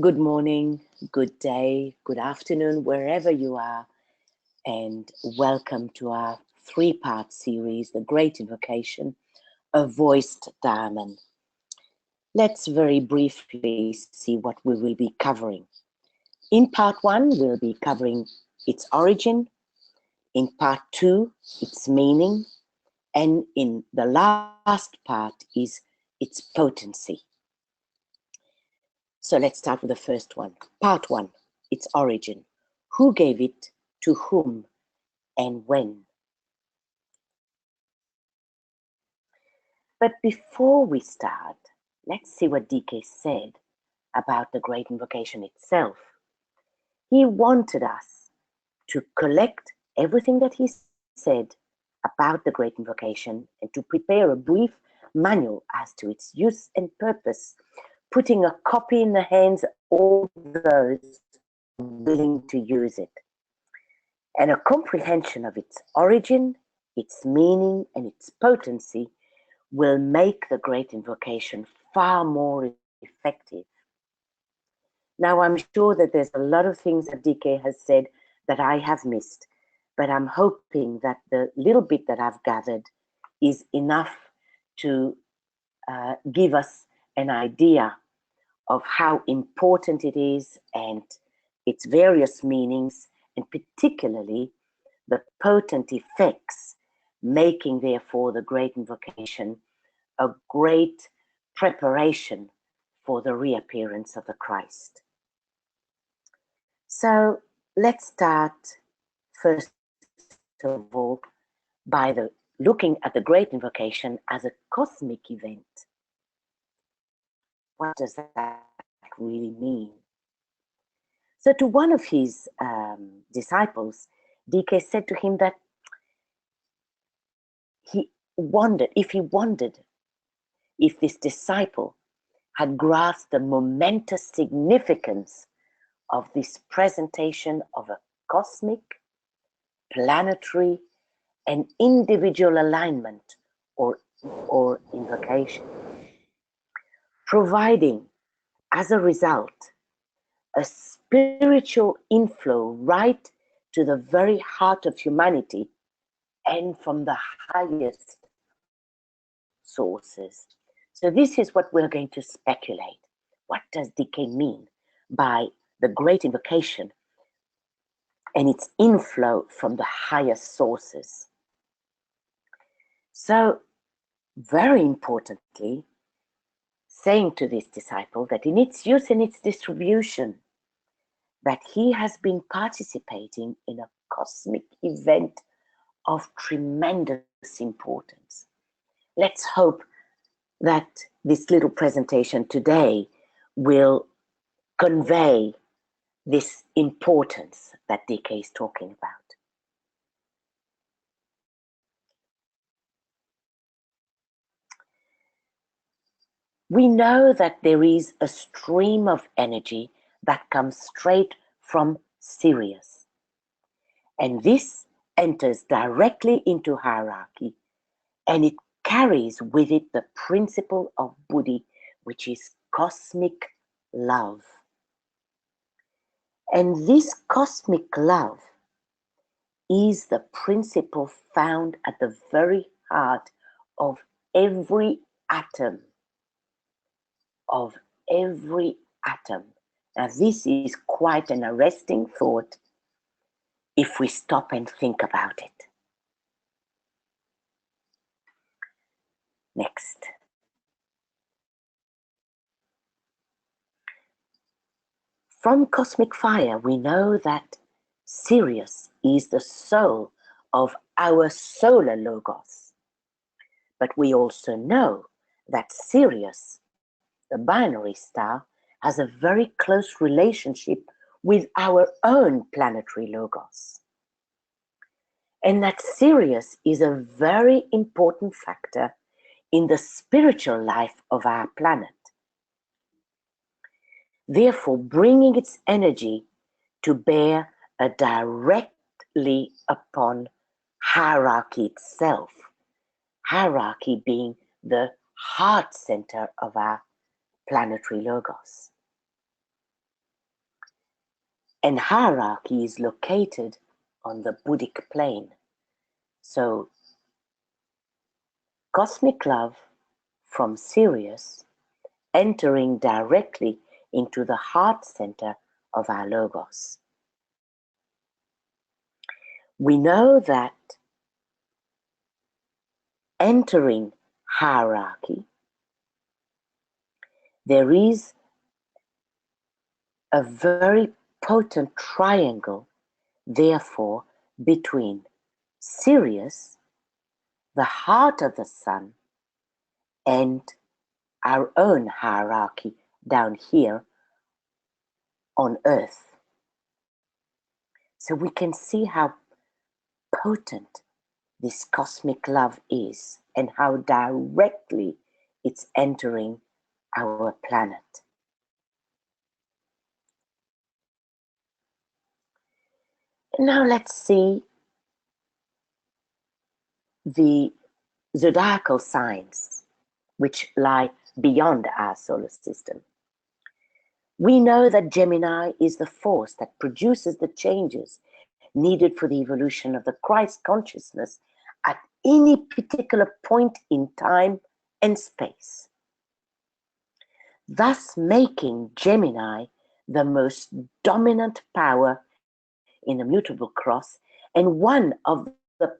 Good morning, good day, good afternoon, wherever you are, and welcome to our three-part series, The Great Invocation, A Voiced Diamond. Let's very briefly see what we will be covering. In part one, we'll be covering its origin. In part two, its meaning. And in the last part is its potency. So let's start with the first one. Part one, its origin. Who gave it, to whom, and when? But before we start, let's see what DK said about the Great Invocation itself. He wanted us to collect everything that he said about the Great Invocation and to prepare a brief manual as to its use and purpose, putting a copy in the hands of all those willing to use it. And a comprehension of its origin, its meaning, and its potency will make the Great Invocation far more effective. Now, I'm sure that there's a lot of things that DK has said that I have missed, but I'm hoping that the little bit that I've gathered is enough to give us an idea of how important it is and its various meanings, and particularly the potent effects, making therefore the Great Invocation a great preparation for the reappearance of the Christ. So let's start first of all by looking at the Great Invocation as a cosmic event. What does that really mean? So to one of his disciples, DK said to him that he wondered if this disciple had grasped the momentous significance of this presentation of a cosmic, planetary, and individual alignment or invocation, providing as a result a spiritual inflow right to the very heart of humanity and from the highest sources. So this is what we're going to speculate. What does DK mean by the Great Invocation and its inflow from the highest sources? So, very importantly, saying to this disciple that in its use and its distribution, that he has been participating in a cosmic event of tremendous importance. Let's hope that this little presentation today will convey this importance that DK is talking about. We know that there is a stream of energy that comes straight from Sirius, and this enters directly into hierarchy, and it carries with it the principle of Buddhi, which is cosmic love. And this cosmic love is the principle found at the very heart of every atom. Of every atom. Now, this is quite an arresting thought if we stop and think about it. Next. From cosmic fire, we know that Sirius is the soul of our solar logos. But we also know that Sirius, the binary star, has a very close relationship with our own planetary logos. And that Sirius is a very important factor in the spiritual life of our planet. Therefore, bringing its energy to bear directly upon hierarchy itself, hierarchy being the heart center of our planetary logos. And hierarchy is located on the Buddhic plane. So cosmic love from Sirius entering directly into the heart center of our logos. We know that entering hierarchy, there is a very potent triangle, therefore, between Sirius, the heart of the sun, and our own hierarchy down here on Earth. So we can see how potent this cosmic love is and how directly it's entering our planet. Now let's see the zodiacal signs which lie beyond our solar system. We know that Gemini is the force that produces the changes needed for the evolution of the Christ consciousness at any particular point in time and space, thus making Gemini the most dominant power in the mutable cross and one of the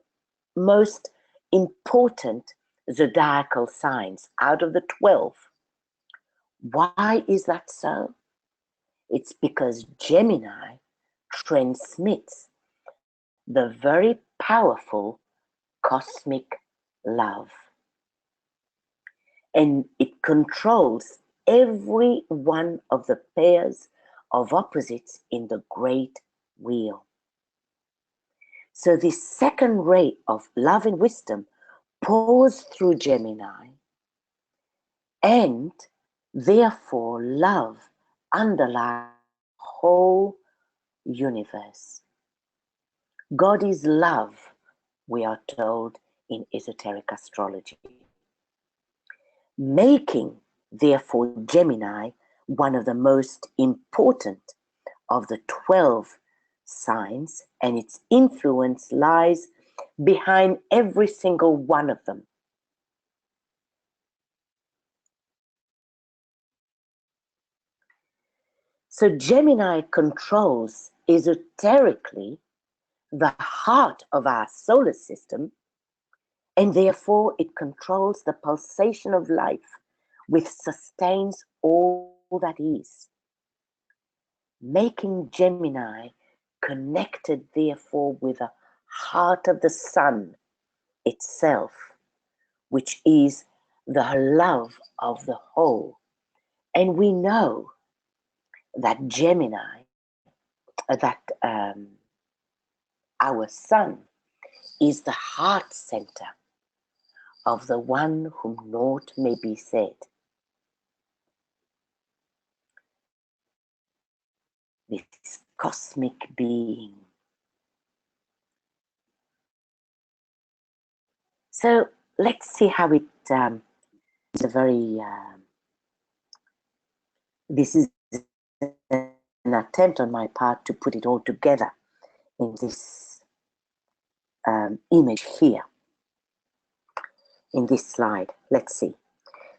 most important zodiacal signs out of the 12. Why is that so? It's because Gemini transmits the very powerful cosmic love. And it controls every one of the pairs of opposites in the great wheel. So this second ray of love and wisdom pours through Gemini, and therefore love underlies the whole universe. God is love, we are told in esoteric astrology, making therefore Gemini one of the most important of the 12 signs, and its influence lies behind every single one of them. So Gemini controls esoterically the heart of our solar system, and therefore it controls the pulsation of life which sustains all that is, making Gemini connected therefore with the heart of the sun itself, which is the love of the whole. And we know that Gemini, our sun, is the heart center of the one whom naught may be said. This cosmic being. So let's see how it is a very this is an attempt on my part to put it all together in this image here, in this slide. Let's see.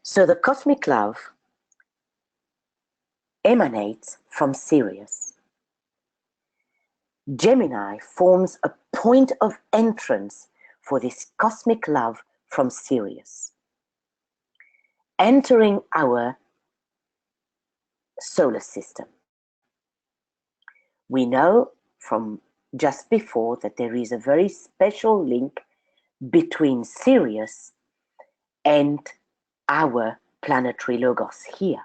So the cosmic love emanates from Sirius. Gemini forms a point of entrance for this cosmic love from Sirius, entering our solar system. We know from just before that there is a very special link between Sirius and our planetary logos here.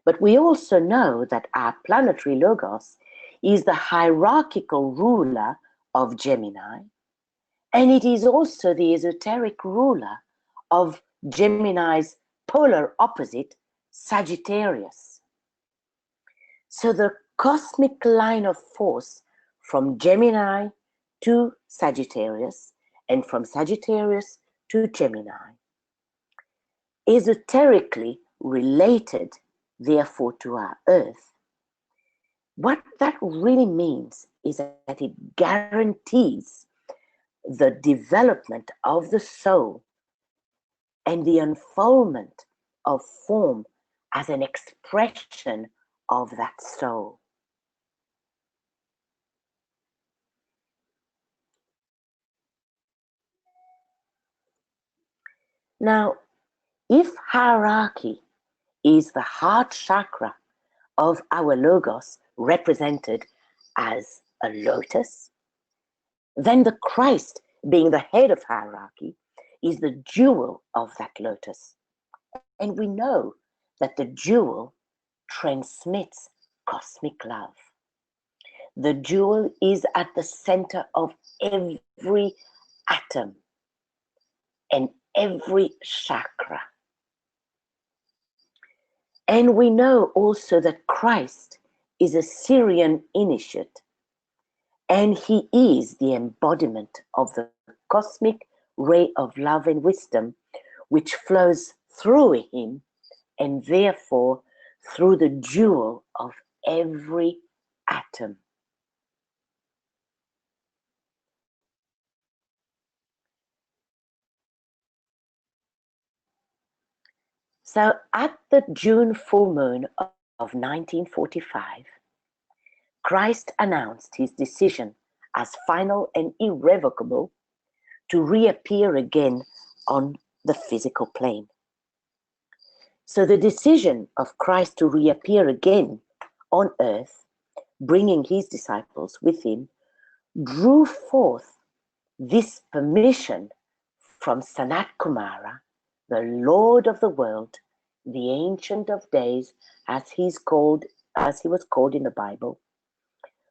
But we also know that our planetary logos is the hierarchical ruler of Gemini, and it is also the esoteric ruler of Gemini's polar opposite, Sagittarius. So the cosmic line of force from Gemini to Sagittarius and from Sagittarius to Gemini, esoterically related therefore to our Earth, What that really means is that it guarantees the development of the soul and the unfoldment of form as an expression of that soul. Now, if hierarchy is the heart chakra of our logos represented as a lotus, then the Christ, being the head of hierarchy, is the jewel of that lotus. And we know that the jewel transmits cosmic love. The jewel is at the center of every atom and every chakra. And we know also that Christ is a Syrian initiate, and he is the embodiment of the cosmic ray of love and wisdom which flows through him and therefore through the jewel of every atom. So at the June full moon of 1945, Christ announced his decision as final and irrevocable to reappear again on the physical plane. So the decision of Christ to reappear again on earth, bringing his disciples with him, drew forth this permission from Sanat Kumara, the Lord of the world, the Ancient of Days, as he was called in the Bible,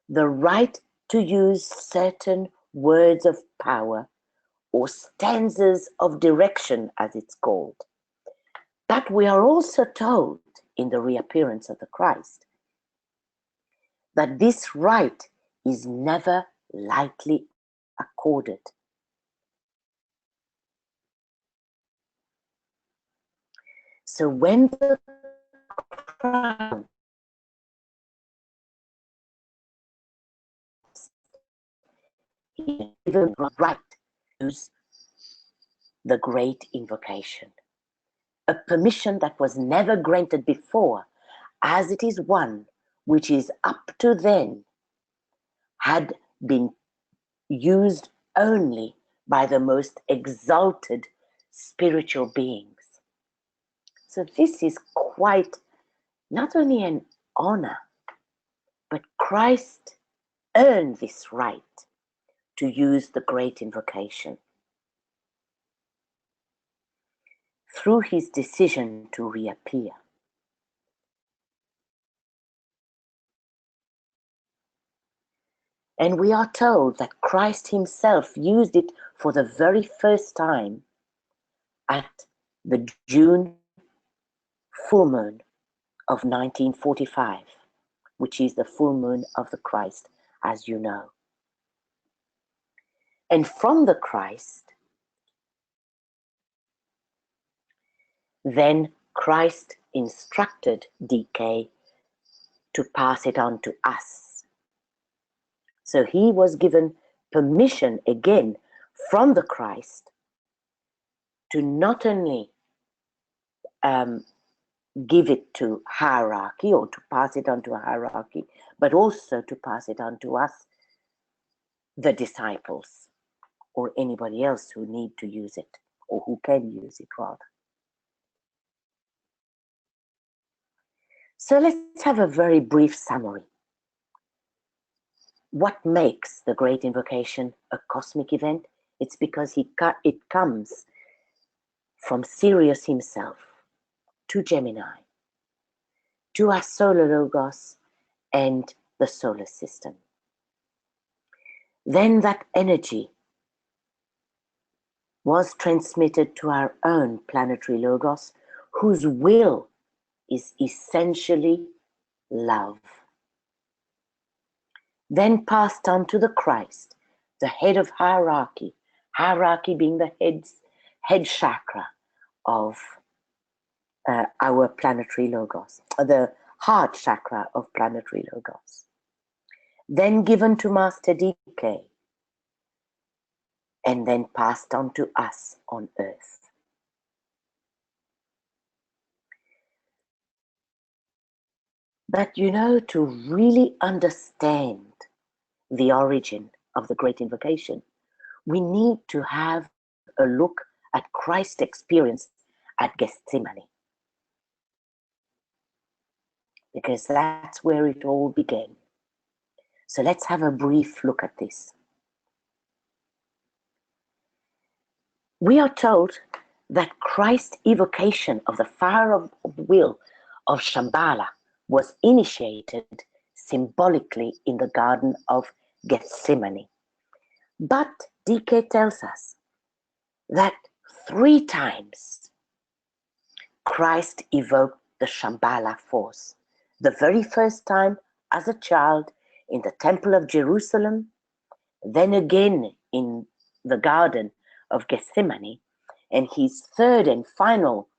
the right to use certain words of power or stanzas of direction, as it's called. But we are also told in the reappearance of the Christ that this right is never lightly accorded. So when the crown is given right to use the Great Invocation, a permission that was never granted before, as it is one which is up to then had been used only by the most exalted spiritual beings. So this is quite not only an honor, but Christ earned this right to use the Great Invocation through his decision to reappear. And we are told that Christ himself used it for the very first time at the June full moon of 1945, which is the full moon of the Christ, as you know. And from the Christ, then Christ instructed DK to pass it on to us. So he was given permission again from the Christ to not only give it to hierarchy or to pass it on to a hierarchy, but also to pass it on to us, the disciples, or anybody else who need to use it, or who can use it rather. So let's have a very brief summary. What makes the Great Invocation a cosmic event? It's because it comes from Sirius himself to Gemini, to our solar logos and the solar system. Then that energy was transmitted to our own planetary logos, whose will is essentially love. Then passed on to the Christ, the head of hierarchy, hierarchy being the head chakra of our planetary logos, the heart chakra of planetary logos. then given to Master DK, and then passed on to us on earth. But you know, to really understand the origin of the Great Invocation, we need to have a look at Christ's experience at Gethsemane, because that's where it all began. So let's have a brief look at this. We are told that Christ's evocation of the fire of will of Shamballa was initiated symbolically in the Garden of Gethsemane. But DK tells us that 3 times Christ evoked the Shamballa force. The very first time as a child in the Temple of Jerusalem, then again in the Garden of Gethsemane, and his third and final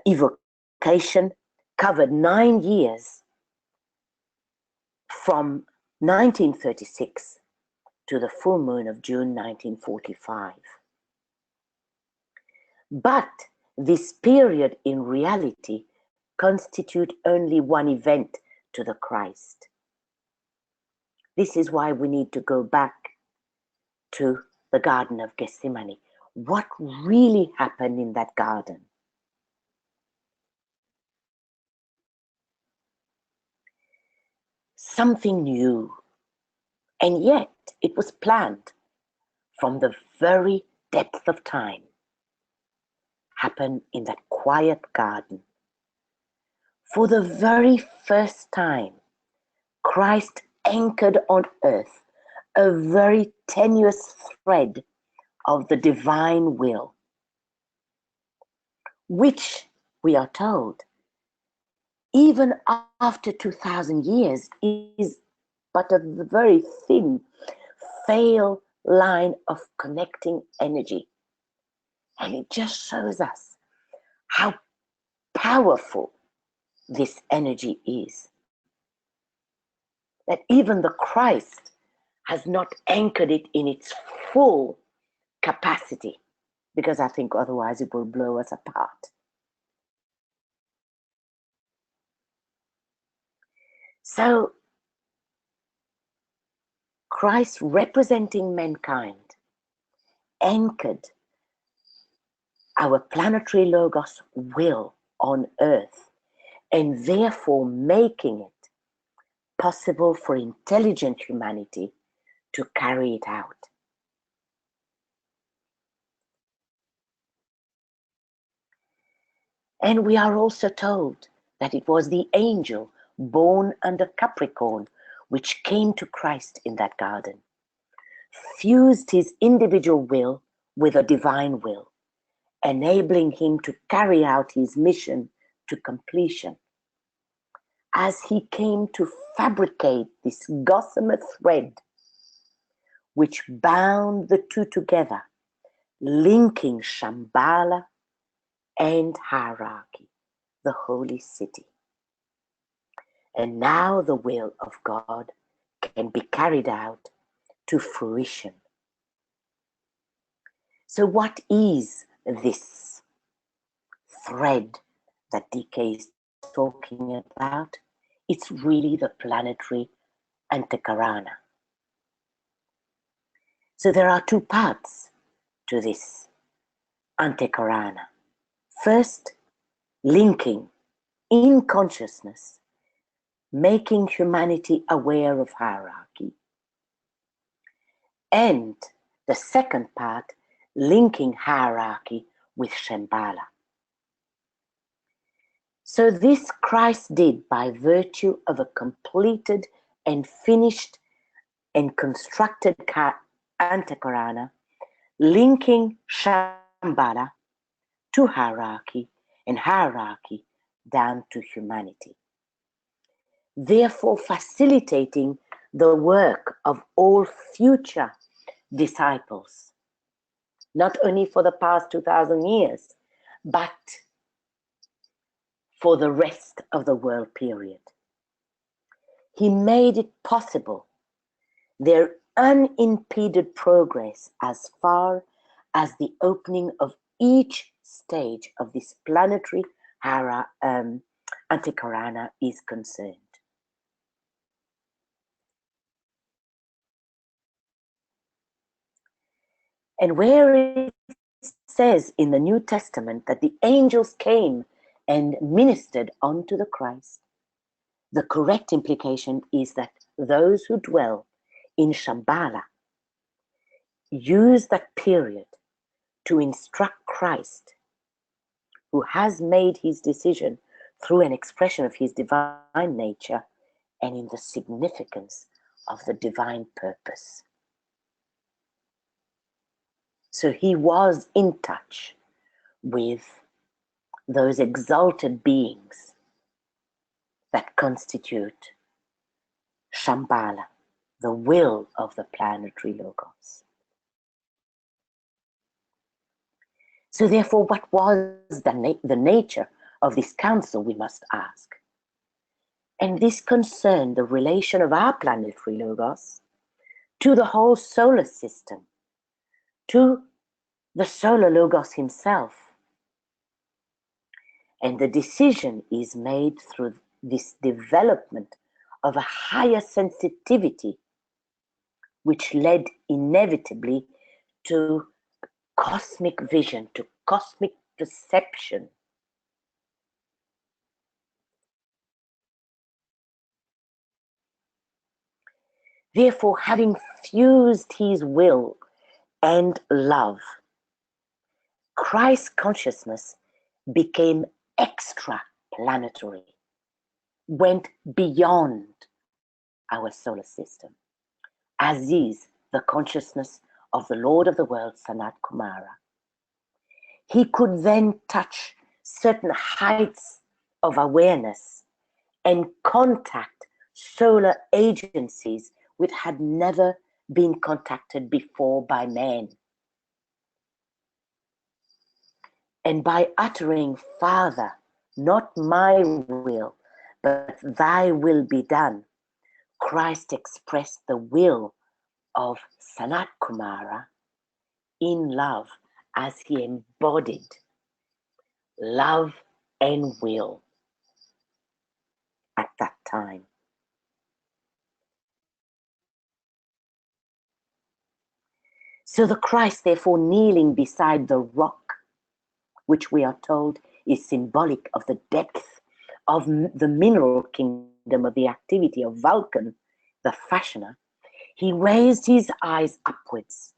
evocation covered 9 years from 1936 to the full moon of June 1945. But this period in reality constitute only one event to the Christ. This is why we need to go back to the Garden of Gethsemane. What really happened in that garden? Something new, and yet it was planned from the very depth of time, happened in that quiet garden. For the very first time, Christ anchored on earth a very tenuous thread of the divine will, which, we are told, even after 2,000 years, is but a very thin, frail line of connecting energy. And it just shows us how powerful this energy is. That even the Christ has not anchored it in its full capacity, because I think otherwise it will blow us apart. So, Christ representing mankind anchored our planetary logos will on earth, and therefore making it possible for intelligent humanity to carry it out. And we are also told that it was the angel born under Capricorn which came to Christ in that garden, fused his individual will with a divine will, enabling him to carry out his mission to completion. As he came to fabricate this gossamer thread which bound the two together, linking Shamballa and hierarchy, the holy city. And now the will of God can be carried out to fruition. So what is this thread that DK is talking about? It's really the planetary Antahkarana. So there are 2 parts to this Antahkarana. First, linking in consciousness, making humanity aware of hierarchy. And the second part, linking hierarchy with Shamballa. So this Christ did by virtue of a completed and finished and constructed Antahkarana, linking Shamballa to hierarchy and hierarchy down to humanity, therefore facilitating the work of all future disciples, not only for the past 2,000 years, but for the rest of the world period. He made it possible, their unimpeded progress as far as the opening of each stage of this planetary Antahkarana is concerned. And where it says in the New Testament that the angels came and ministered unto the Christ, the correct implication is that those who dwell in Shamballa use that period to instruct Christ, who has made his decision through an expression of his divine nature and in the significance of the divine purpose. So he was in touch with those exalted beings that constitute Shamballa, the will of the planetary logos. So therefore, what was the nature of this council, we must ask? And this concerned the relation of our planetary logos to the whole solar system, to the solar logos himself. And the decision is made through this development of a higher sensitivity, which led inevitably to cosmic vision, to cosmic perception. Therefore, having fused his will and love, Christ's consciousness became extra-planetary, went beyond our solar system, as is the consciousness of the Lord of the world, Sanat Kumara. He could then touch certain heights of awareness and contact solar agencies which had never been contacted before by man. And by uttering, Father, not my will, but thy will be done, Christ expressed the will of Sanat Kumara in love as he embodied love and will at that time. So the Christ, therefore, kneeling beside the rock, which we are told is symbolic of the depth of the mineral kingdom of the activity of Vulcan, the fashioner, he raised his eyes upwards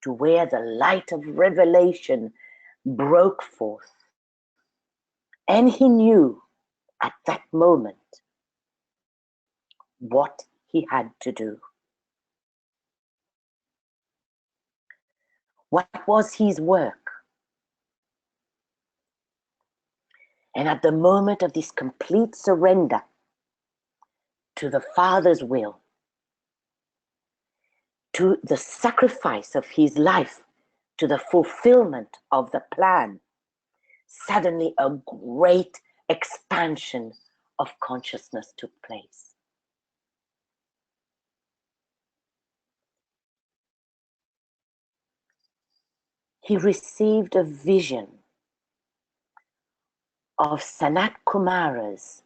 to where the light of revelation broke forth. And he knew at that moment what he had to do. What was his work? And at the moment of this complete surrender to the Father's will, to the sacrifice of his life, to the fulfillment of the plan, suddenly a great expansion of consciousness took place. He received a vision of Sanat Kumara's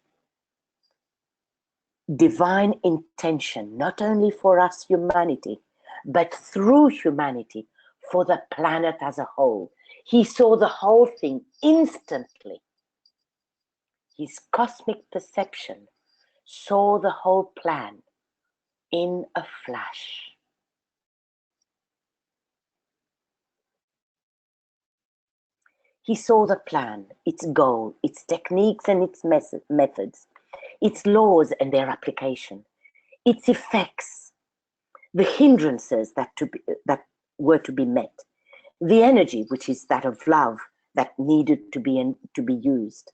divine intention, not only for us humanity, but through humanity, for the planet as a whole. He saw the whole thing instantly. His cosmic perception saw the whole plan in a flash. He saw the plan, its goal, its techniques and its methods, its laws and their application, its effects, the hindrances that were to be met, the energy, which is that of love, that needed to be used,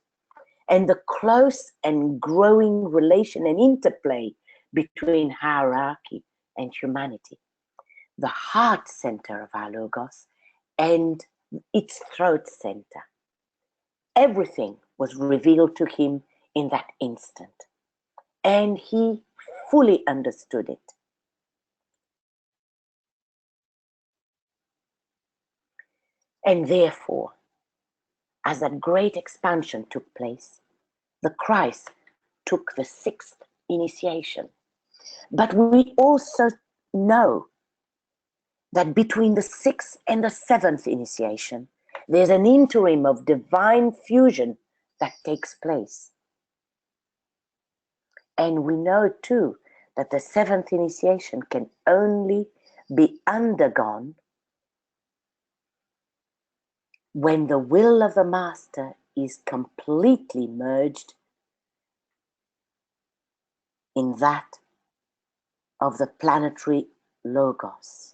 and the close and growing relation and interplay between hierarchy and humanity, the heart center of our Logos and its throat center. Everything was revealed to him in that instant, and he fully understood it. And therefore, as that great expansion took place, the Christ took the sixth initiation. But we also know that between the sixth and the seventh initiation, there's an interim of divine fusion that takes place. And we know too that the seventh initiation can only be undergone when the will of the Master is completely merged in that of the planetary logos.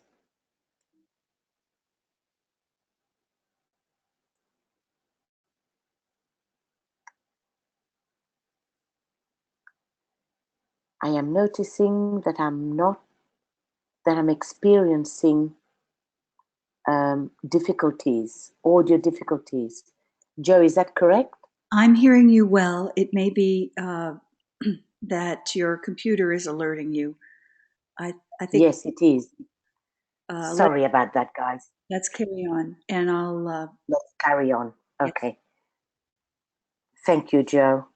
I am noticing that I'm experiencing difficulties, audio difficulties. Joe, is that correct? I'm hearing you well. It may be that your computer is alerting you. I think. Yes, it is. Sorry about that, guys. Let's carry on, and I'll. Let's carry on. Yes. Okay. Thank you, Joe.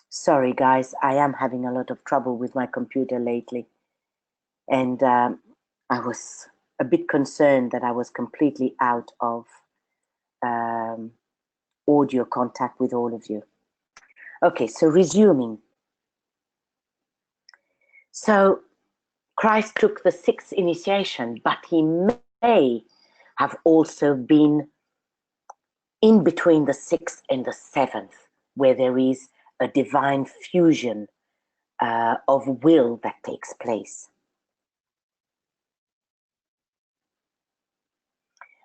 Sorry, guys. I am having a lot of trouble with my computer lately. And I was a bit concerned that I was completely out of audio contact with all of you. Okay, so resuming. So Christ took the sixth initiation, but he may have also been in between the sixth and the seventh, where there is a divine fusion of will that takes place.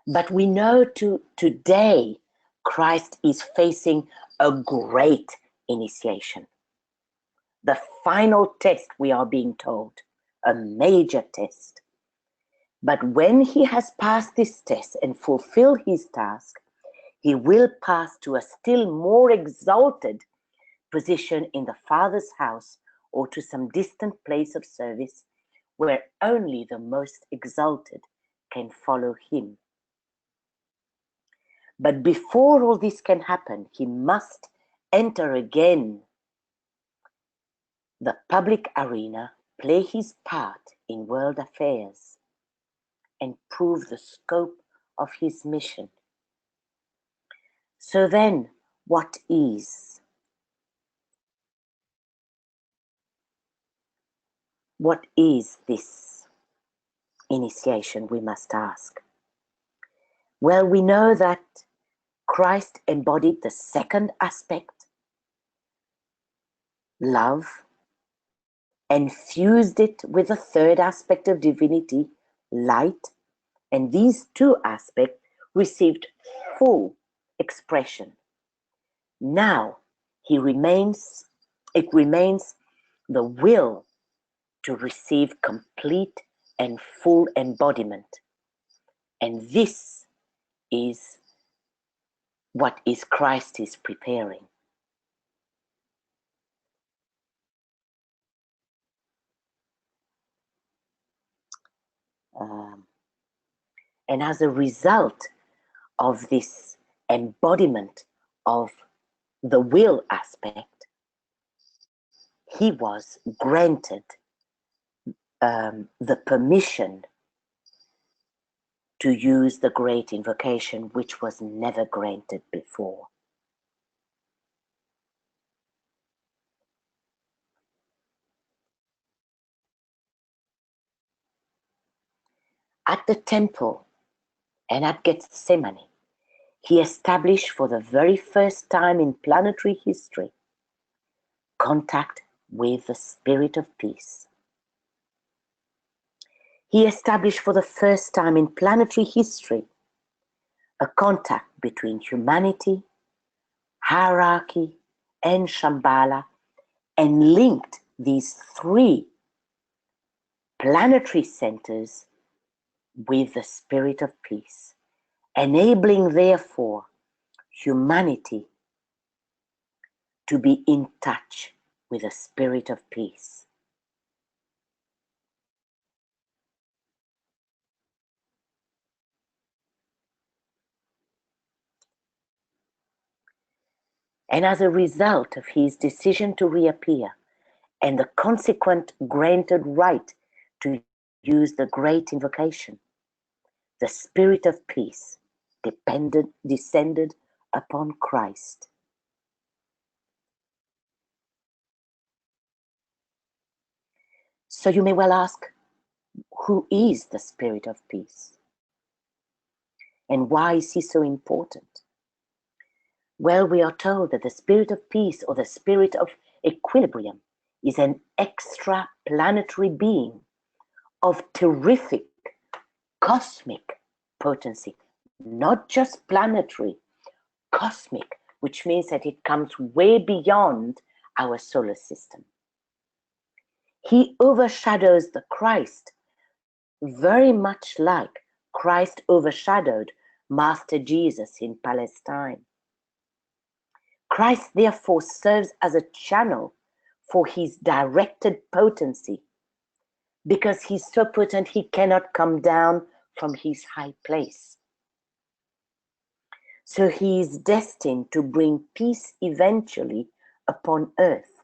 But we know today Christ is facing a great initiation. The final test, we are being told, a major test. But when he has passed this test and fulfilled his task, he will pass to a still more exalted position in the Father's house or to some distant place of service where only the most exalted can follow him. But before all this can happen, he must enter again the public arena, play his part in world affairs, and prove the scope of his mission. So then, what is? What is this initiation, we must ask? Well, we know that Christ embodied the second aspect, love, and fused it with the third aspect of divinity, light, and these two aspects received full expression. Now it remains the will to receive complete and full embodiment. And this is what Christ is preparing. And as a result of this embodiment of the will aspect, he was granted the permission to use the Great Invocation, which was never granted before. At the temple and at Gethsemane, he established for the very first time in planetary history contact with the Spirit of Peace. He established for the first time in planetary history a contact between humanity, hierarchy, and Shamballa, and linked these three planetary centers with the Spirit of Peace, enabling therefore humanity to be in touch with the Spirit of Peace. And as a result of his decision to reappear and the consequent granted right to use the Great Invocation, the Spirit of peace descended upon Christ. So you may well ask, who is the Spirit of peace? And why is he so important? Well, we are told that the Spirit of peace, or the Spirit of equilibrium, is an extra-planetary being of terrific cosmic potency, not just planetary, cosmic, which means that it comes way beyond our solar system. He overshadows the Christ, very much like Christ overshadowed Master Jesus in Palestine. Christ therefore serves as a channel for his directed potency, because he's so potent he cannot come down from his high place. So he is destined to bring peace eventually upon earth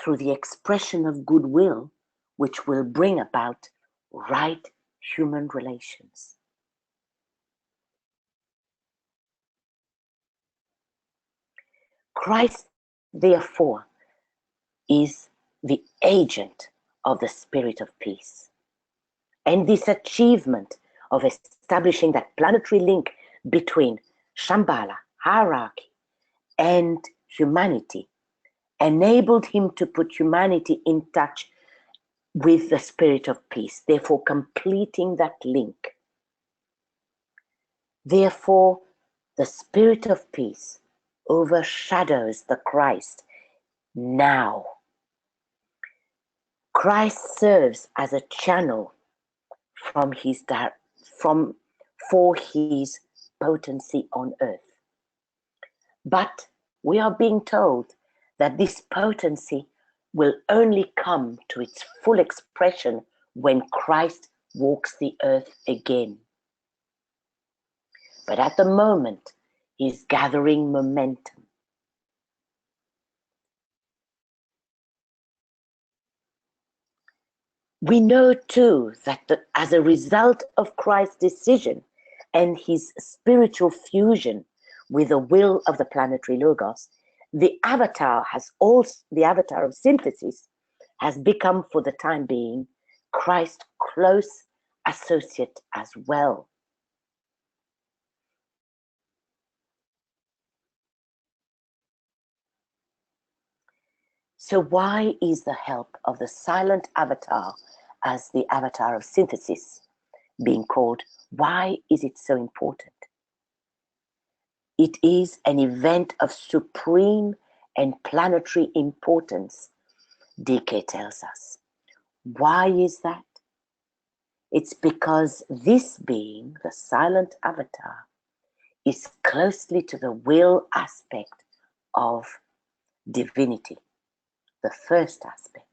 through the expression of goodwill, which will bring about right human relations. Christ, therefore, is the agent of the Spirit of peace. And this achievement of establishing that planetary link between Shamballa, hierarchy, and humanity enabled him to put humanity in touch with the Spirit of peace, therefore completing that link. Therefore, the Spirit of peace overshadows the Christ now. Christ serves as a channel for his potency on earth. But we are being told that this potency will only come to its full expression when Christ walks the earth again. But at the moment, he's gathering momentum. We know too that as a result of Christ's decision and his spiritual fusion with the will of the Planetary Logos, the avatar of synthesis has become, for the time being, Christ's close associate as well. So why is the help of the silent avatar as the avatar of synthesis being called? Why is it so important? It is an event of supreme and planetary importance, DK tells us. Why is that? It's because this being, the silent avatar, is closely to the will aspect of divinity, the first aspect.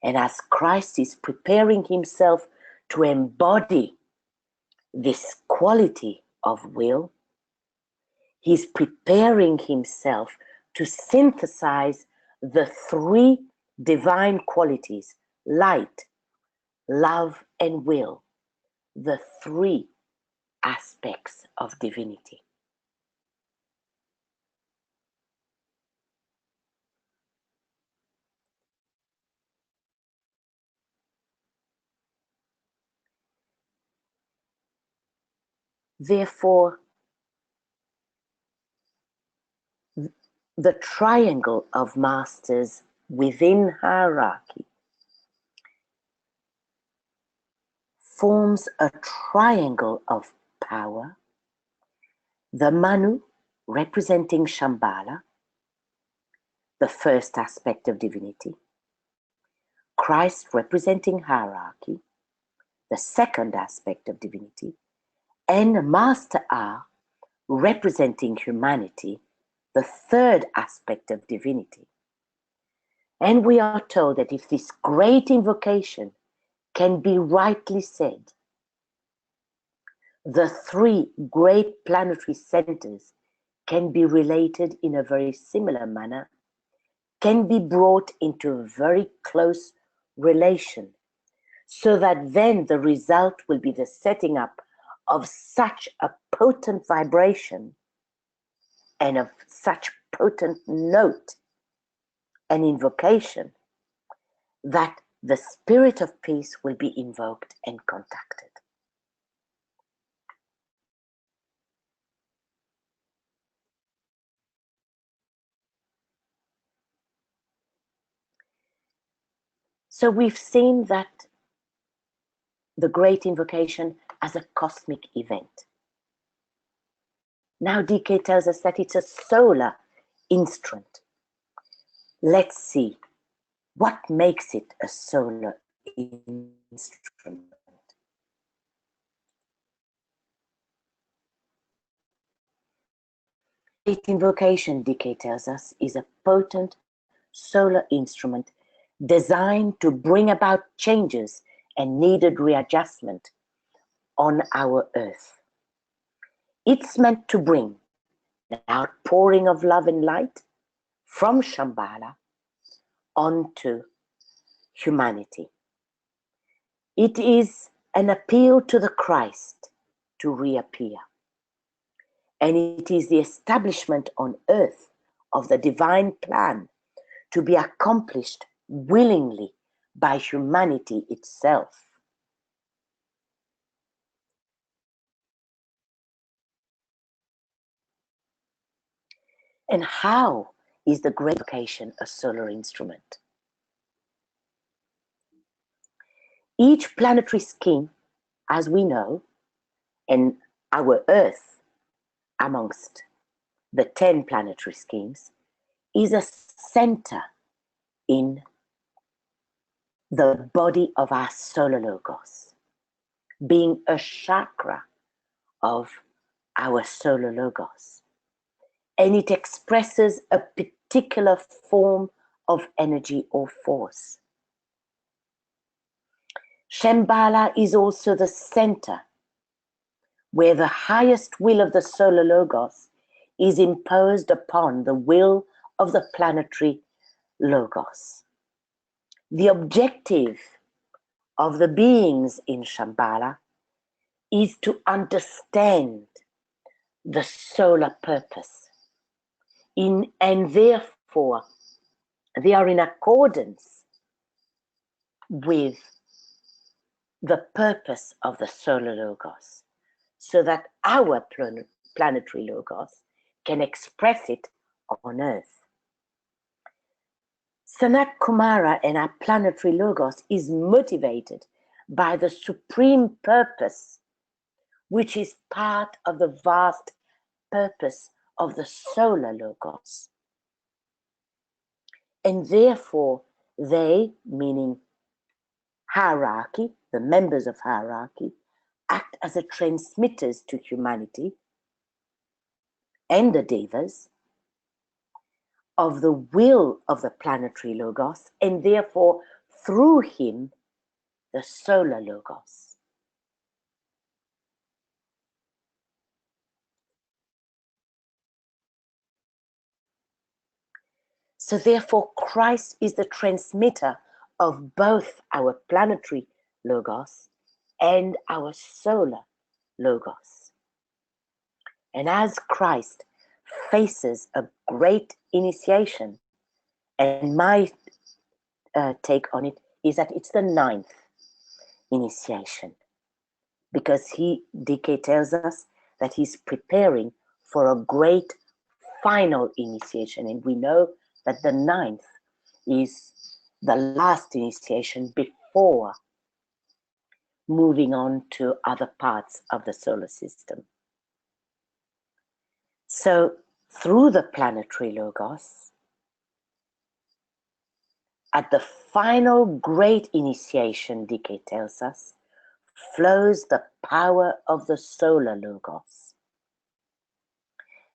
And as Christ is preparing himself to embody this quality of will, he's preparing himself to synthesize the three divine qualities: light, love, and will, the three aspects of divinity. Therefore, the triangle of masters within hierarchy forms a triangle of power, the Manu representing Shamballa, the first aspect of divinity, Christ representing hierarchy, the second aspect of divinity, and Master R representing humanity, the third aspect of divinity. And we are told that if this great invocation can be rightly said, the three great planetary centers can be related in a very similar manner, can be brought into a very close relation, so that then the result will be the setting up of such a potent vibration and of such potent note and invocation that the spirit of peace will be invoked and contacted. So we've seen that the Great Invocation as a cosmic event. Now DK tells us that it's a solar instrument. Let's see, what makes it a solar instrument? Great Invocation, DK tells us, is a potent solar instrument designed to bring about changes and needed readjustment on our earth. It's meant to bring an outpouring of love and light from Shamballa onto humanity. It is an appeal to the Christ to reappear. And it is the establishment on earth of the divine plan to be accomplished willingly by humanity itself. And how is the Great Invocation a solar instrument? Each planetary scheme, as we know, and our Earth amongst the 10 planetary schemes, is a center in the body of our solar logos, being a chakra of our solar logos. And it expresses a particular form of energy or force. Shamballa is also the center where the highest will of the solar logos is imposed upon the will of the planetary logos. The objective of the beings in Shamballa is to understand the solar purpose, and therefore they are in accordance with the purpose of the solar logos, so that our planetary logos can express it on Earth. Sanat Kumara and our planetary logos is motivated by the supreme purpose, which is part of the vast purpose of the solar logos. And therefore, they, meaning hierarchy, the members of hierarchy, act as a transmitters to humanity and the devas of the will of the planetary logos, and therefore through him the solar logos. So therefore Christ is the transmitter of both our planetary logos and our solar logos. And as Christ faces a great initiation, and my take on it is that it's the 9th initiation, because DK tells us that he's preparing for a great final initiation, and we know that the 9th is the last initiation before moving on to other parts of the solar system. So through the planetary logos, at the final great initiation, DK tells us, flows the power of the solar logos.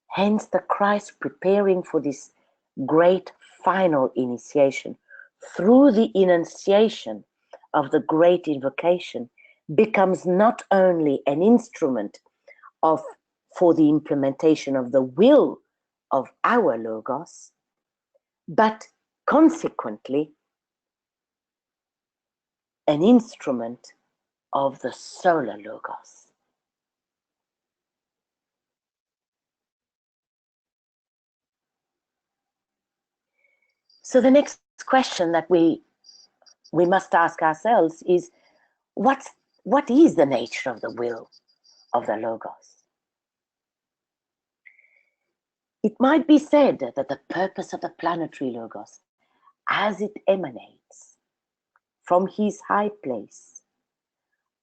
Hence the Christ preparing for this great final initiation through the enunciation of the Great Invocation becomes not only an instrument of for the implementation of the will of our Logos, but consequently an instrument of the solar Logos. So the next question that we must ask ourselves is, what is the nature of the will of the Logos? It might be said that the purpose of the planetary Logos, as it emanates from his high place,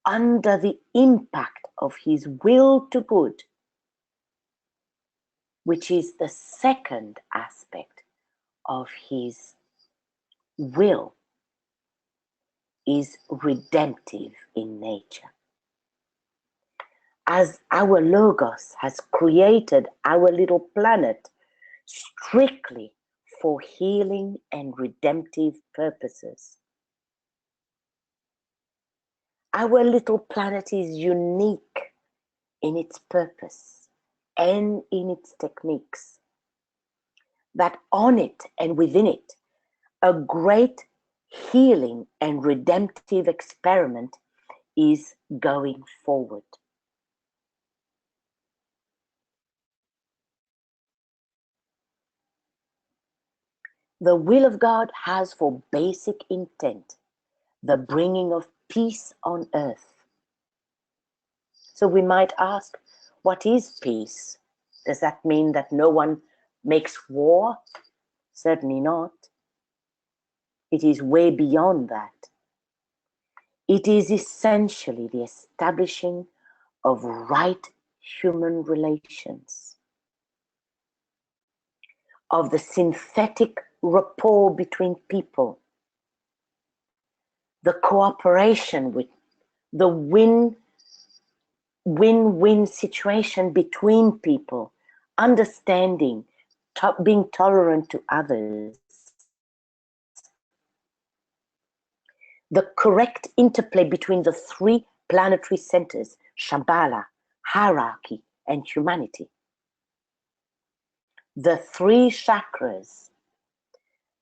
under the impact of his will to good, which is the second aspect of his will, is redemptive in nature. As our Logos has created our little planet strictly for healing and redemptive purposes, our little planet is unique in its purpose and in its techniques, that on it and within it, a great healing and redemptive experiment is going forward. The will of God has for basic intent the bringing of peace on earth. So we might ask, what is peace? Does that mean that no one makes war? Certainly not. It is way beyond that. It is essentially the establishing of right human relations, of the synthetic rapport between people, the cooperation with the win-win situation between people, understanding, being tolerant to others, the correct interplay between the three planetary centers, Shamballa, hierarchy, and humanity, the three chakras,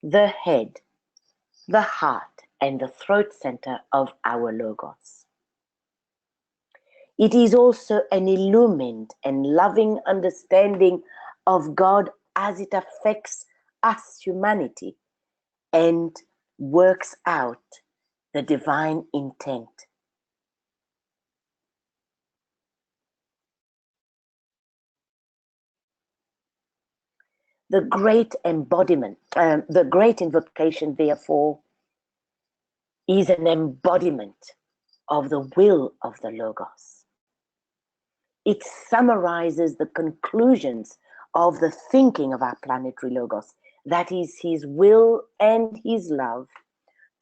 the head, the heart, and the throat center of our Logos. It is also an illumined and loving understanding of God as it affects us, humanity, and works out the divine intent. The great embodiment, the great invocation, therefore, is an embodiment of the will of the Logos. It summarizes the conclusions of the thinking of our planetary Logos, that is his will and his love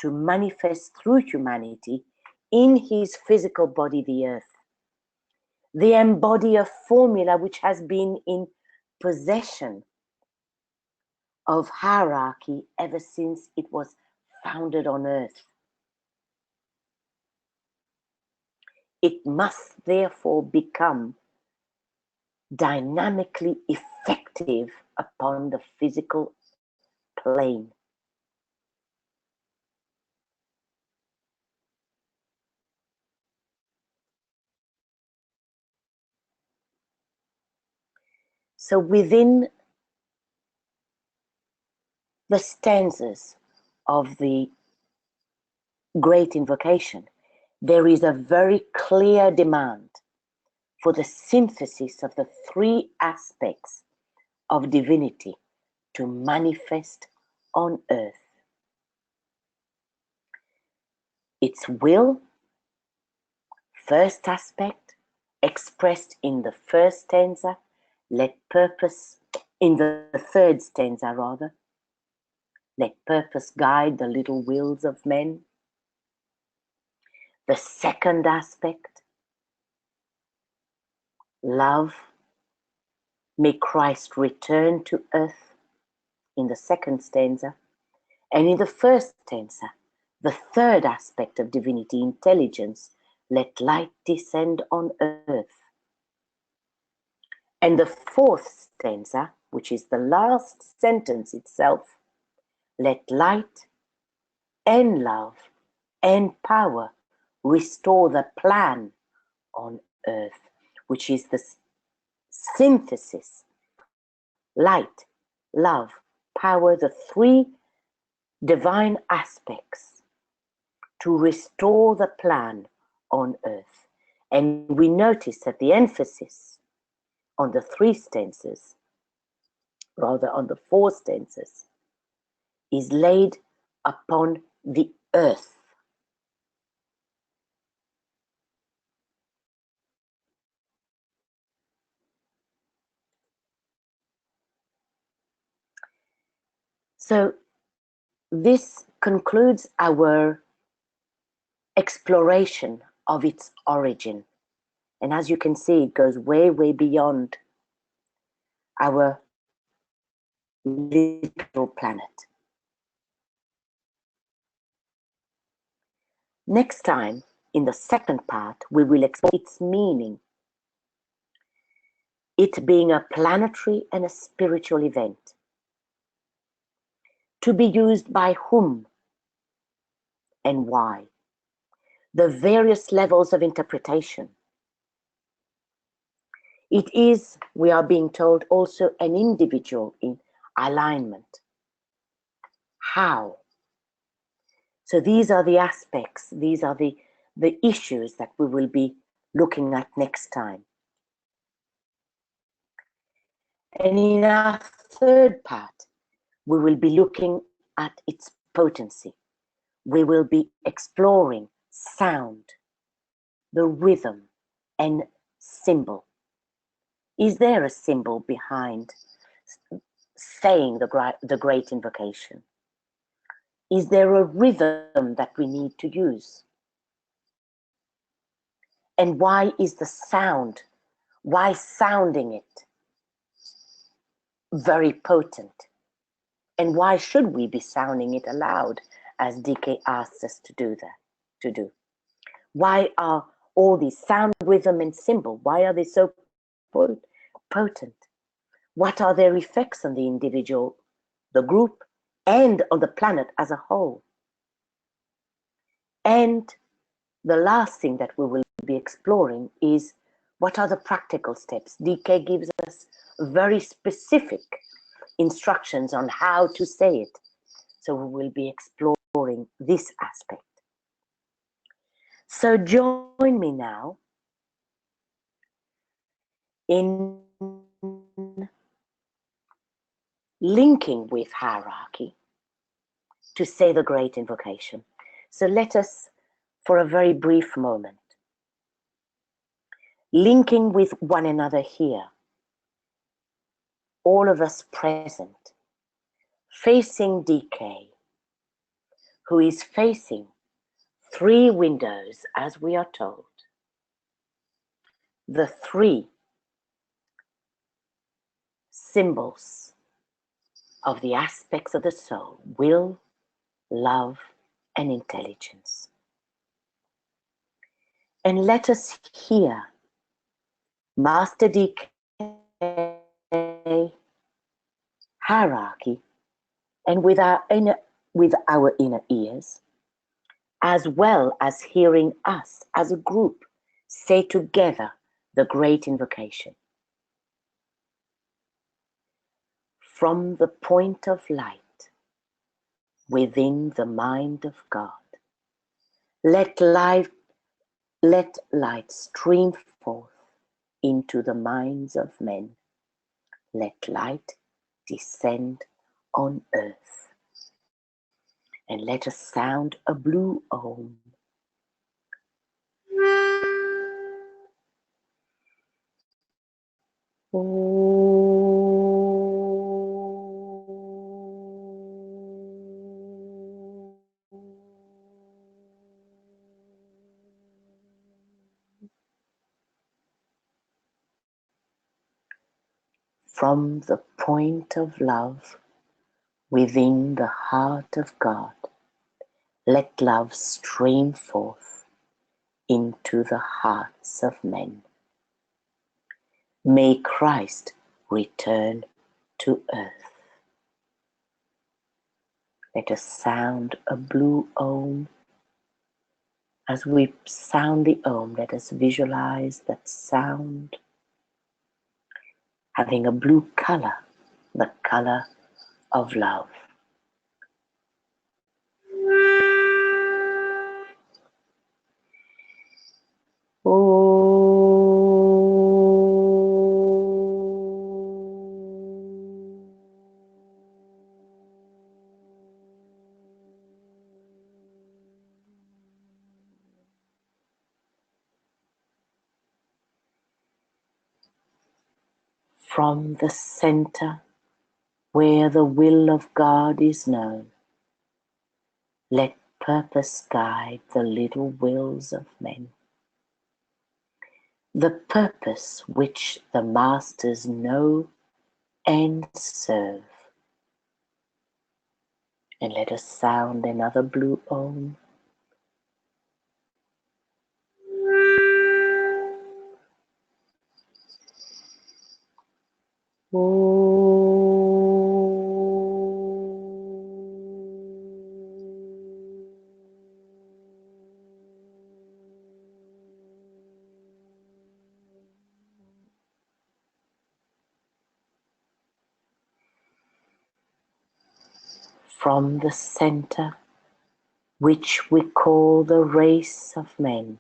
to manifest through humanity in his physical body, the earth. They embody a formula which has been in possession of hierarchy ever since it was founded on earth. It must therefore become dynamically effective upon the physical plane. So within the stanzas of the Great Invocation, there is a very clear demand for the synthesis of the three aspects of divinity to manifest on earth. Its will, first aspect, expressed in the first stanza, let purpose, in the third stanza rather, let purpose guide the little wills of men. The second aspect, love, may Christ return to earth, in the second stanza. And in the first stanza, the third aspect of divinity, intelligence, let light descend on earth. And the fourth stanza, which is the last sentence itself, let light and love and power restore the plan on earth, which is the synthesis, light, love, power, the three divine aspects to restore the plan on earth. And we notice that the emphasis on the three stanzas, rather on the four stanzas, is laid upon the earth. So this concludes our exploration of its origin. And as you can see, it goes way, way beyond our little planet. Next time, in the second part, we will explore its meaning, it being a planetary and a spiritual event, to be used by whom and why, the various levels of interpretation. It is, we are being told, also an individual in alignment. How? So these are the aspects, these are the issues that we will be looking at next time. And in our third part, we will be looking at its potency. We will be exploring sound, the rhythm, and symbol. Is there a symbol behind saying the Great Invocation? Is there a rhythm that we need to use? And why is the sound, why sounding it very potent? And why should we be sounding it aloud, as DK asks us to do? Why are all these sound, rhythm, and symbol, why are they so potent? What are their effects on the individual, the group, and on the planet as a whole? And the last thing that we will be exploring is what are the practical steps. DK gives us very specific instructions on how to say it. So we will be exploring this aspect. So join me now in linking with hierarchy to say the Great Invocation. So let us, for a very brief moment, linking with one another here, all of us present, facing DK, who is facing three windows, as we are told. The three symbols of the aspects of the soul: will, love, and intelligence. And let us hear Master DK, hierarchy, and with our inner ears, as well as hearing us as a group say together the Great Invocation. From the point of light within the mind of God, let light stream forth into the minds of men. Let light descend on earth. And let us sound a blue Om. From the point of love within the heart of God, let love stream forth into the hearts of men. May Christ return to earth. Let us sound a blue Om. As we sound the Om, let us visualize that sound having a blue color, the color of love. From the center where the will of God is known, let purpose guide the little wills of men. The purpose which the masters know and serve. And let us sound another blue Om. From the center, which we call the race of men,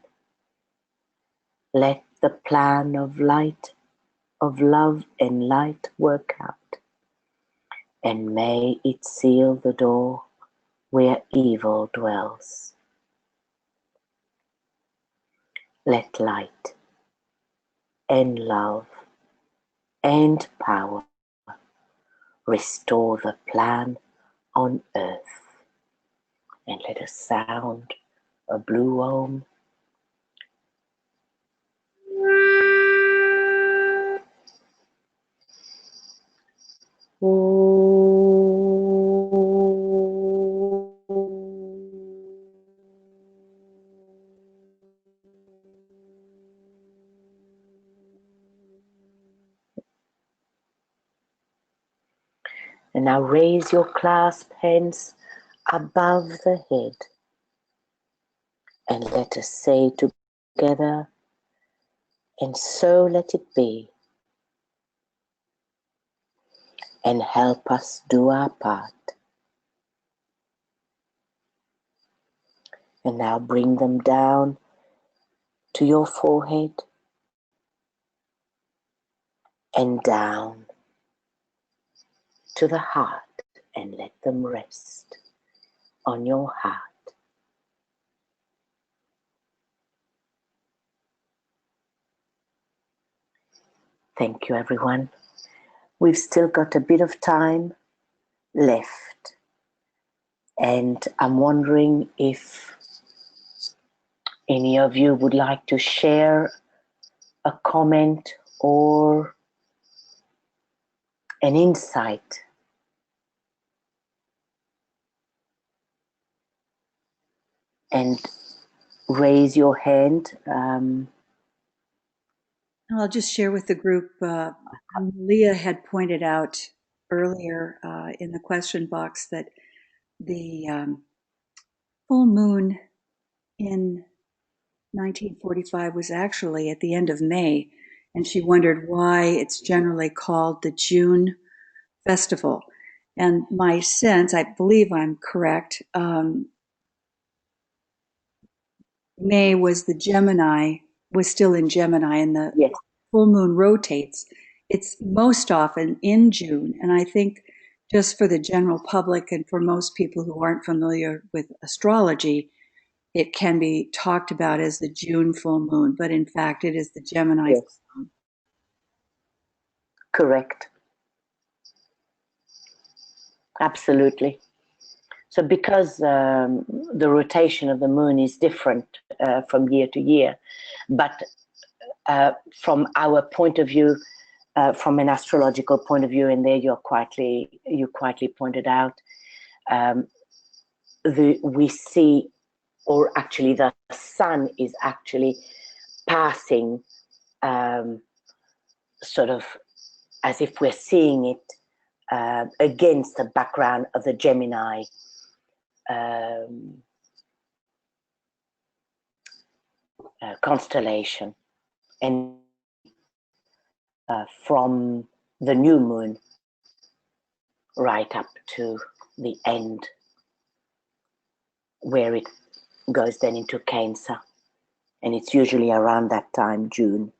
let the plan of light, of love and light work out, and may it seal the door where evil dwells. Let light and love and power restore the plan on earth. And let us sound a blue Om. And now raise your clasped hands above the head. And let us say together, and so let it be. And help us do our part. And now bring them down to your forehead and down to the heart, and let them rest on your heart. Thank you, everyone. We've still got a bit of time left, and I'm wondering if any of you would like to share a comment or an insight. And raise your hand. I'll just share with the group. Leah had pointed out earlier in the question box that the full moon in 1945 was actually at the end of May, and she wondered why it's generally called the June festival. And my sense, I believe I'm correct, May was still in Gemini, and the Yes. full moon rotates. It's most often in June, and I think just for the general public and for most people who aren't familiar with astrology, it can be talked about as the June full moon, but in fact it is the Gemini Yes. full moon. Correct. Absolutely. So because the rotation of the moon is different from year to year, but from our point of view, from an astrological point of view, and there you quietly pointed out, we see, or actually the sun is actually passing sort of as if we're seeing it against the background of the Gemini constellation, and from the new moon right up to the end, where it goes then into Cancer, and it's usually around that time, June.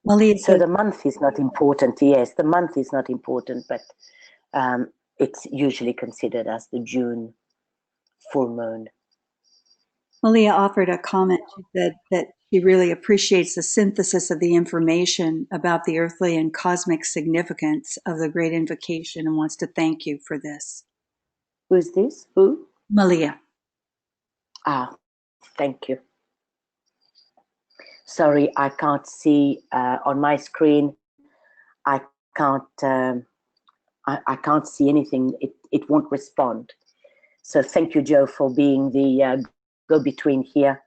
So the month is not important. Yes, the month is not important, but it's usually considered as the June full moon. Malia offered a comment. She said that she really appreciates the synthesis of the information about the earthly and cosmic significance of the Great Invocation and wants to thank you for this. Who's this? Who? Malia. Ah, thank you. Sorry, I can't see on my screen. I can't. I can't see anything. It won't respond. So thank you, Joe, for being the go-between here,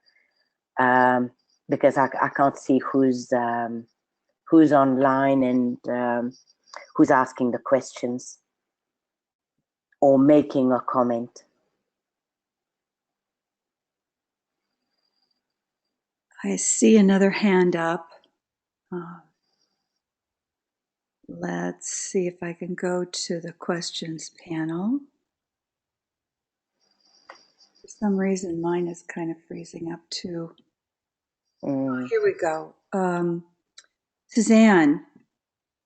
because I can't see who's online and who's asking the questions or making a comment. I see another hand up. Let's see if I can go to the questions panel. For some reason, mine is kind of freezing up too. Here we go. Suzanne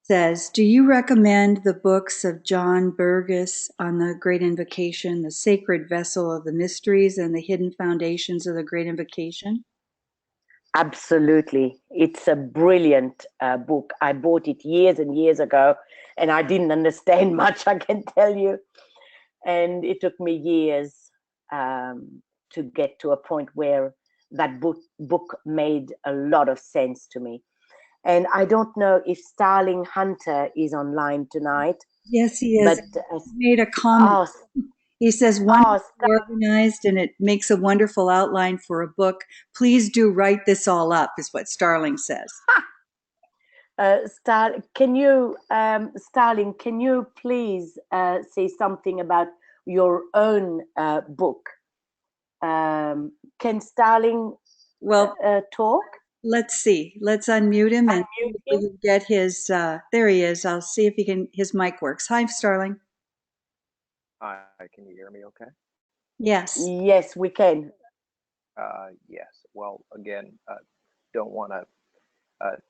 says, do you recommend the books of John Burgess on the Great Invocation, the Sacred Vessel of the Mysteries, and the Hidden Foundations of the Great Invocation? Absolutely. It's a brilliant book. I bought it years and years ago, and I didn't understand much, I can tell you. And it took me years to get to a point where that book made a lot of sense to me. And I don't know if Starling Hunter is online tonight. Yes, he is. But, he made a comment. He says, wonderfully organized, and it makes a wonderful outline for a book. Please do write this all up, is what Starling says. Starling, can you please say something about your own book? Can Starling talk? Let's see. Let's unmute him and we can get his. There he is. I'll see if his mic works. Hi, Starling. Hi, can you hear me okay? Yes. Yes, we can. Yes. Well, again, don't want to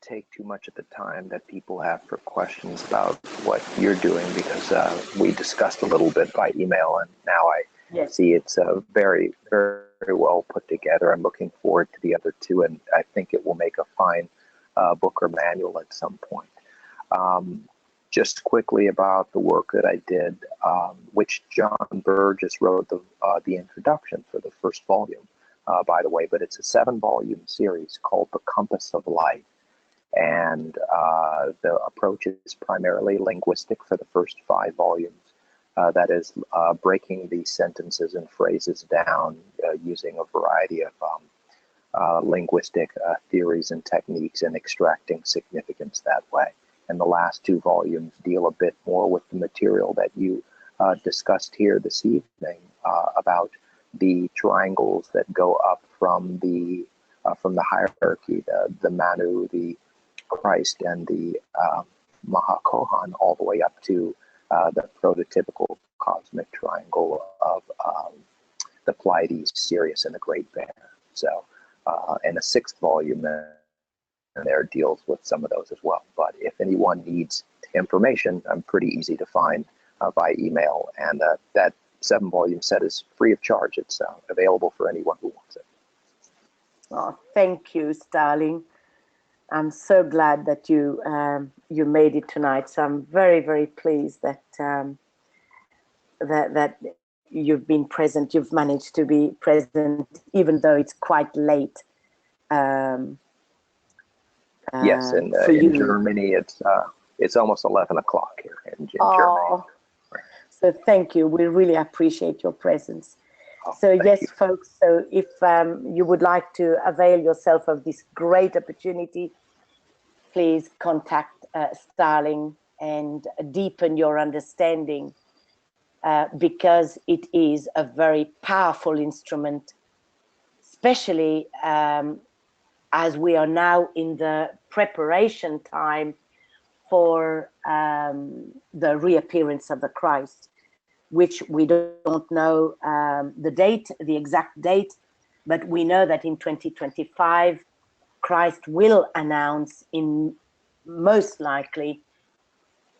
take too much of the time that people have for questions about what you're doing, because we discussed a little bit by email, and now I see it's very, very well put together. I'm looking forward to the other two, and I think it will make a fine book or manual at some point. Just quickly about the work that I did, which John Burgess wrote the introduction for the first volume, by the way, but it's a 7-volume series called The Compass of Life. And the approach is primarily linguistic for the first 5 volumes. That is breaking these sentences and phrases down using a variety of linguistic theories and techniques and extracting significance that way. And the last 2 volumes deal a bit more with the material that you discussed here this evening about the triangles that go up from the hierarchy, the Manu, the Christ, and the Mahakohan, all the way up to the prototypical cosmic triangle of the Pleiades, Sirius, and the Great Bear. So, and a 6th volume there deals with some of those as well. But if anyone needs information, I'm pretty easy to find by email, and that 7-volume set is free of charge. It's available for anyone who wants it. Oh, thank you, Starling. I'm so glad that you made it tonight. So I'm very, very pleased that that you've been present. You've managed to be present, even though it's quite late. Yes, in Germany, it's almost 11 o'clock here in Germany. So thank you. We really appreciate your presence. So yes, folks, so if you would like to avail yourself of this great opportunity please contact Starling and deepen your understanding, because it is a very powerful instrument, especially as we are now in the preparation time for the reappearance of the Christ, which we don't know the exact date, but we know that in 2025, Christ will announce in most likely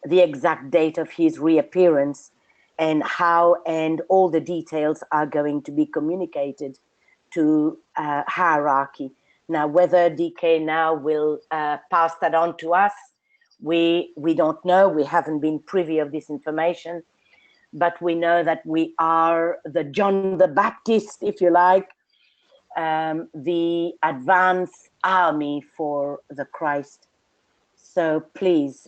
the exact date of his reappearance, and how and all the details are going to be communicated to hierarchy. Now, whether DK now will pass that on to us, we don't know. We haven't been privy of this information, but we know that we are the John the Baptist, if you like, the advance army for the Christ. So please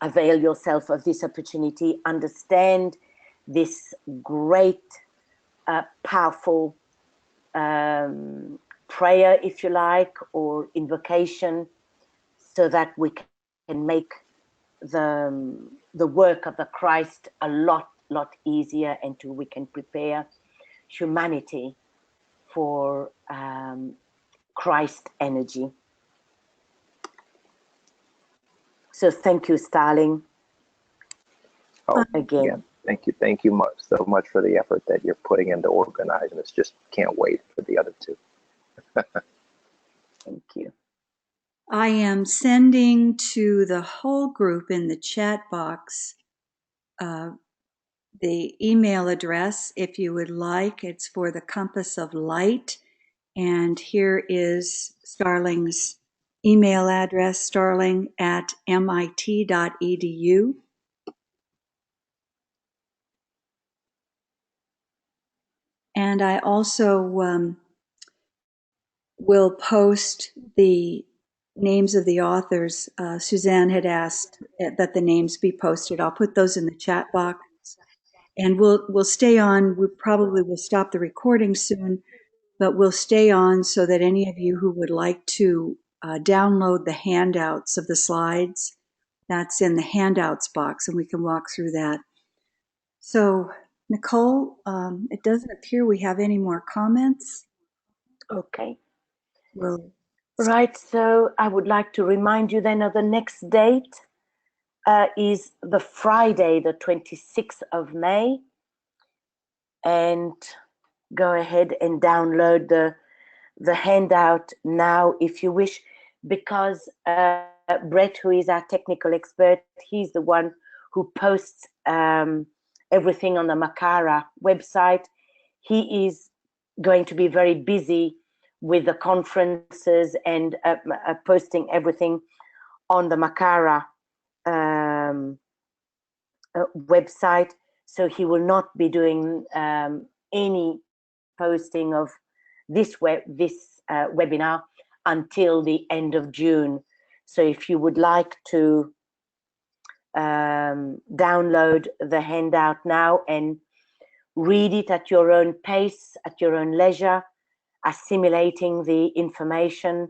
avail yourself of this opportunity, understand this great, powerful prayer, if you like, or invocation, so that we can make the work of the Christ a lot easier, and we can prepare humanity for Christ energy. So thank you, Starling. Oh, again. Yeah, thank you so much for the effort that you're putting into organizing this. Just can't wait for the other two. Thank you. I am sending to the whole group in the chat box the email address, if you would like. It's for the Compass of Light. And here is Starling's email address, starling@mit.edu. And I also will post the names of the authors. Suzanne had asked that the names be posted. I'll put those in the chat box. And we'll stay on. We probably will stop the recording soon, but we'll stay on so that any of you who would like to download the handouts of the slides, that's in the handouts box, and we can walk through that. So, Nicole, it doesn't appear we have any more comments. Okay. Well, right, so I would like to remind you then of the next date is the Friday, the 26th of May. And go ahead and download the handout now if you wish, because Brett, who is our technical expert, he's the one who posts everything on the Makara website. He is going to be very busy with the conferences and posting everything on the Makara website. So he will not be doing any posting of this webinar until the end of June. So if you would like to download the handout now and read it at your own pace, at your own leisure, assimilating the information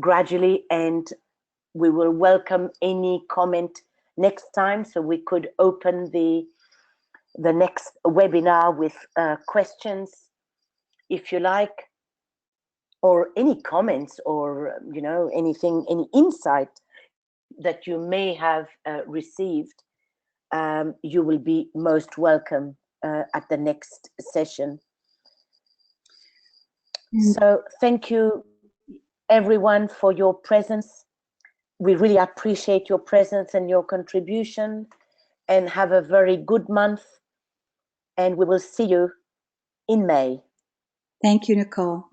gradually, and we will welcome any comment next time, so we could open the next webinar with questions, if you like, or any comments, or anything, any insight that you may have received. You will be most welcome at the next session. So thank you everyone for your presence. We really appreciate your presence and your contribution, and have a very good month, and we will see you in May. Thank you, Nicole.